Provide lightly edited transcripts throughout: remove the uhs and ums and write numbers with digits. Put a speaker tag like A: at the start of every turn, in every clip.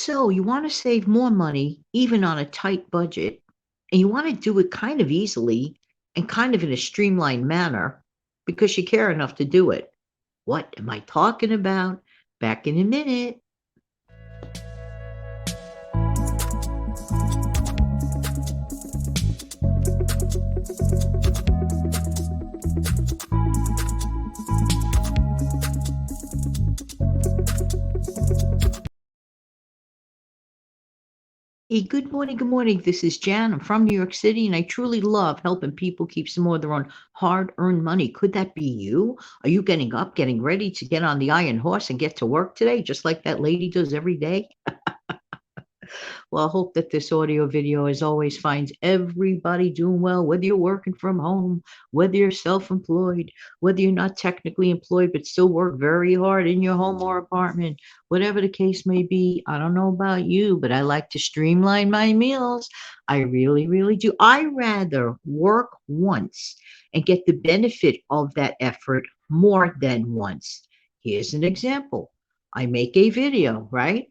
A: So you want to save more money, even on a tight budget, and you want to do it kind of easily and kind of in a streamlined manner because you care enough to do it. What am I talking about? Back in a minute. Hey, good morning. Good morning. This is Jan. I'm from New York City, and I truly love helping people keep some more of their own hard earned money. Could that be you? Are you getting up, getting ready to get on the iron horse and get to work today, just like that lady does every day? Well, I hope that this audio video, as always, finds everybody doing well, whether you're working from home, whether you're self employed, whether you're not technically employed but still work very hard in your home or apartment, whatever the case may be. I don't know about you, but I like to streamline my meals. I really, really do. I rather work once and get the benefit of that effort more than once. Here's an example. I make a video, right?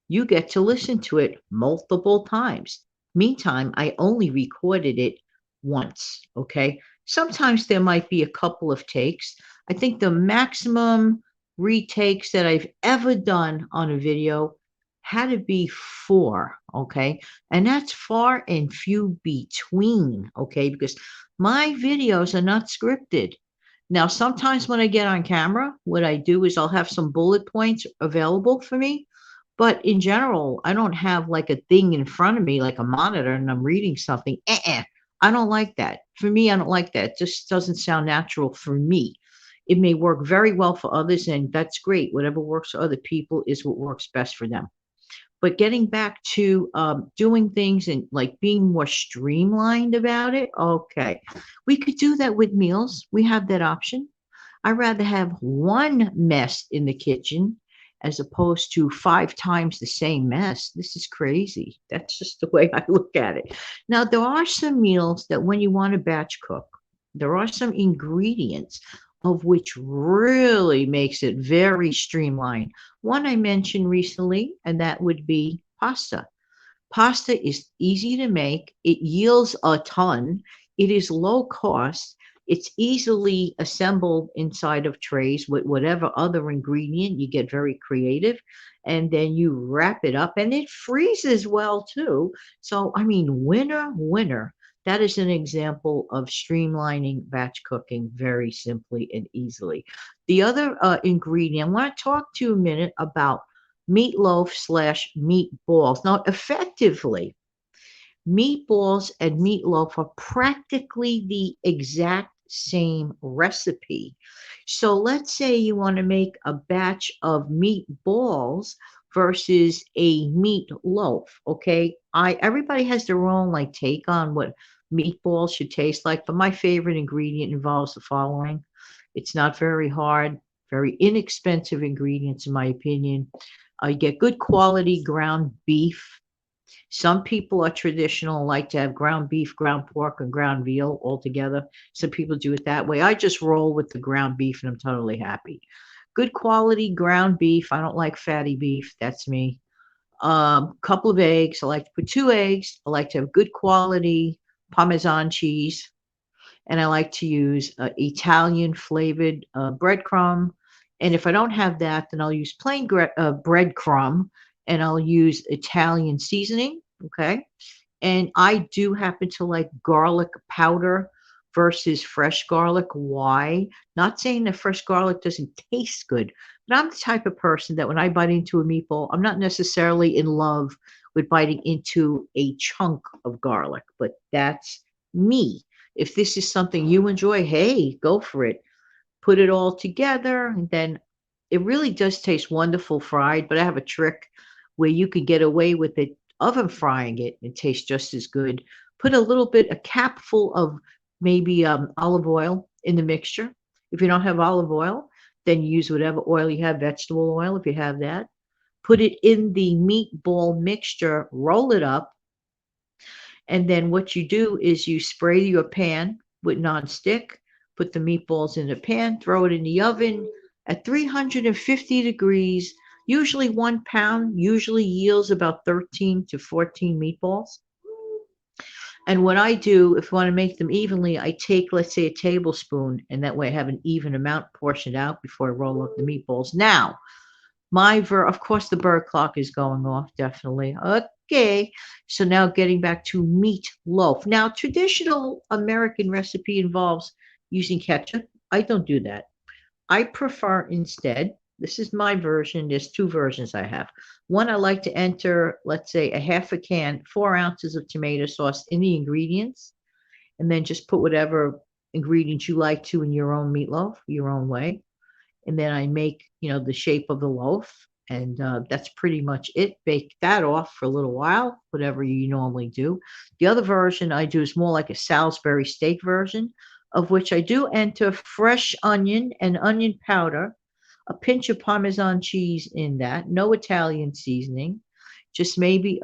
A: You get to listen to it multiple times. Meantime, I only recorded it once. Okay. Sometimes there might be a couple of takes. I think the maximum retakes that I've ever done on a video had to be four. Okay. And that's far and few between. Okay. Because my videos are not scripted. Now, sometimes when I get on camera, what I do is I'll have some bullet points available for me, but in general, I don't have like a thing in front of me, like a monitor, and I'm reading something. I don't like that. For me, I don't like that. It just doesn't sound natural for me. It may work very well for others, and that's great. Whatever works for other people is what works best for them. But getting back to doing things and like being more streamlined about it, okay, we could do that with meals. We have that option. I'd rather have one mess in the kitchen as opposed to five times the same mess. This is crazy. That's just the way I look at it. Now, there are some meals that when you want to batch cook, there are some ingredients of which really makes it very streamlined. One I mentioned recently, and that would be pasta. Pasta is easy to make, it yields a ton, it is low cost, it's easily assembled inside of trays with whatever other ingredient. You get very creative, and then you wrap it up, and it freezes well too. So, I mean, winner, winner. That is an example of streamlining batch cooking very simply and easily. The other ingredient, I want to talk to you a minute about meatloaf slash meatballs. Now, effectively, meatballs and meatloaf are practically the exact same recipe. So let's say you want to make a batch of meatballs versus a meatloaf. Okay. Everybody has their own like take on what meatballs should taste like, but my favorite ingredient involves the following. It's not very hard, very inexpensive ingredients, in my opinion. You get good quality ground beef. Some people are traditional, like to have ground beef, ground pork, and ground veal all together. Some people do it that way. I just roll with the ground beef and I'm totally happy. Good quality ground beef. I don't like fatty beef. That's me. Couple of eggs. I like to put two eggs. I like to have good quality Parmesan cheese. And I like to use Italian flavored breadcrumb. And if I don't have that, then I'll use plain breadcrumb and I'll use Italian seasoning. Okay. And I do happen to like garlic powder versus fresh garlic. Why? Not saying that fresh garlic doesn't taste good, but I'm the type of person that when I bite into a meatball, I'm not necessarily in love with biting into a chunk of garlic, but that's me. If this is something you enjoy, hey, go for it. Put it all together, and then it really does taste wonderful fried. But I have a trick where you could get away with it oven frying it and taste just as good. Put a little bit, a capful of maybe olive oil in the mixture. If you don't have olive oil, then use whatever oil you have, vegetable oil if you have that. Put it in the meatball mixture, roll it up, and then what you do is you spray your pan with nonstick, put the meatballs in the pan, throw it in the oven at 350 degrees. Usually 1 pound usually yields about 13 to 14 meatballs. And what I do, if I want to make them evenly, I take, let's say, a tablespoon, and that way I have an even amount portioned out before I roll up the meatballs. Now, of course, the bird clock is going off, definitely. Okay. So now getting back to meat loaf. Now, traditional American recipe involves using ketchup. I don't do that. I prefer instead, this is my version. There's two versions I have. One, I like to enter, let's say, a half a can, 4 ounces of tomato sauce in the ingredients, and then just put whatever ingredients you like to in your own meatloaf, your own way. And then I make, the shape of the loaf, and that's pretty much it. Bake that off for a little while, whatever you normally do. The other version I do is more like a Salisbury steak version, of which I do enter fresh onion and onion powder, a pinch of Parmesan cheese in that, no Italian seasoning, just maybe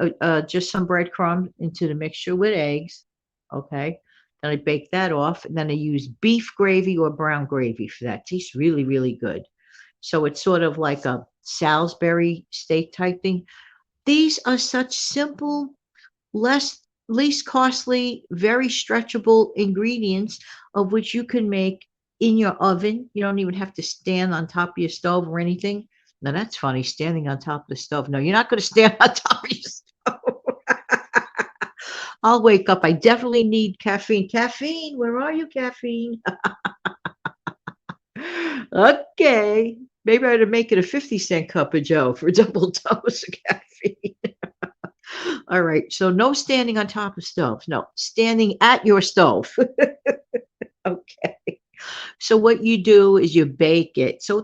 A: just some breadcrumbs into the mixture with eggs. Okay. Then I bake that off, and then I use beef gravy or brown gravy for that. Tastes really, really good. So it's sort of like a Salisbury steak type thing. These are such simple, least costly, very stretchable ingredients of which you can make in your oven. You don't even have to stand on top of your stove or anything. Now that's funny, standing on top of the stove. No, you're not going to stand on top of your stove. I'll wake up. I definitely need caffeine. Caffeine, where are you, caffeine? Okay. Maybe I ought to make it a 50-cent cup of Joe for a double dose of caffeine. All right. So no standing on top of stoves. No, standing at your stove. Okay. So what you do is you bake it. So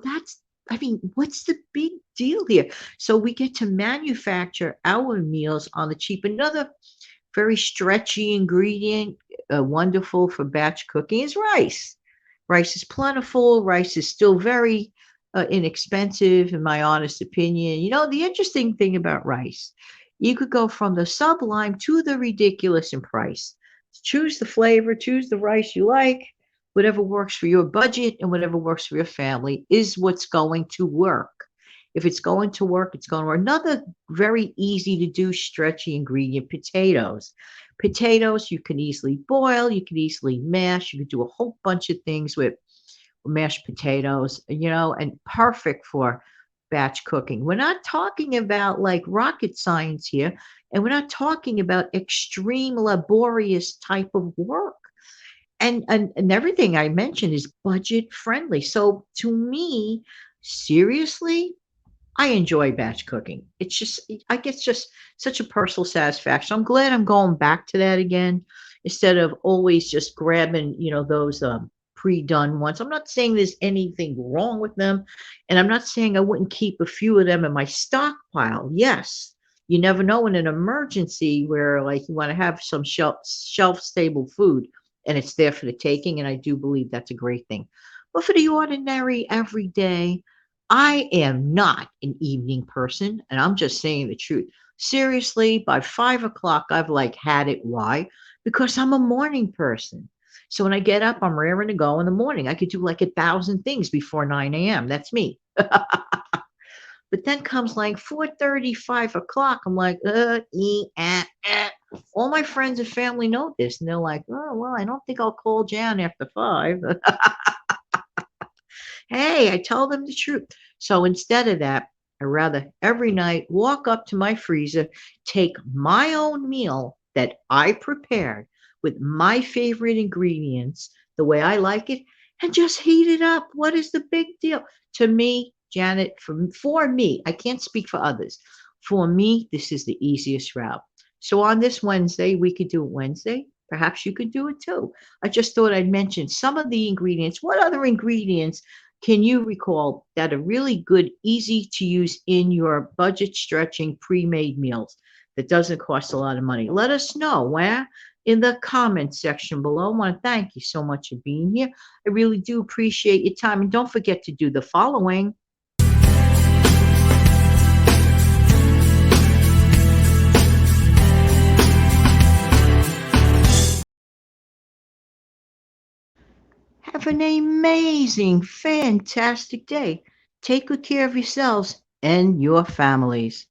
A: what's the big deal here? So we get to manufacture our meals on the cheap. Another very stretchy ingredient, wonderful for batch cooking, is rice. Rice is plentiful. Rice is still very inexpensive, in my honest opinion. The interesting thing about rice, you could go from the sublime to the ridiculous in price. Choose the flavor, choose the rice you like. Whatever works for your budget and whatever works for your family is what's going to work. If it's going to work, it's going to work. Another very easy to do stretchy ingredient, potatoes. Potatoes you can easily boil, you can easily mash, you can do a whole bunch of things with mashed potatoes, and perfect for batch cooking. We're not talking about like rocket science here, and we're not talking about extreme laborious type of work. And everything I mentioned is budget friendly. So to me, seriously, I enjoy batch cooking. I guess just such a personal satisfaction. I'm glad I'm going back to that again instead of always just grabbing, those pre-done ones. I'm not saying there's anything wrong with them, and I'm not saying I wouldn't keep a few of them in my stockpile. Yes, you never know in an emergency where like you want to have some shelf stable food and it's there for the taking, and I do believe that's a great thing. But for the ordinary everyday, I am not an evening person, and I'm just saying the truth. Seriously, by 5 o'clock, I've like had it. Why? Because I'm a morning person. So when I get up, I'm raring to go in the morning. I could do like 1,000 things before 9 a.m. That's me. But then comes like 4:30, 5 o'clock. I'm like, all my friends and family know this, and they're like, oh well, I don't think I'll call Jan after 5. Hey, I tell them the truth. So instead of that, I rather every night walk up to my freezer, take my own meal that I prepared with my favorite ingredients, the way I like it, and just heat it up. What is the big deal? To me, Janet, for me, I can't speak for others. For me, this is the easiest route. So on this Wednesday, we could do it Wednesday. Perhaps you could do it too. I just thought I'd mention some of the ingredients. What other ingredients can you recall that are really good, easy to use in your budget stretching pre-made meals that doesn't cost a lot of money? Let us know where in the comments section below. I want to thank you so much for being here. I really do appreciate your time. And don't forget to do the following. Have an amazing, fantastic day. Take good care of yourselves and your families.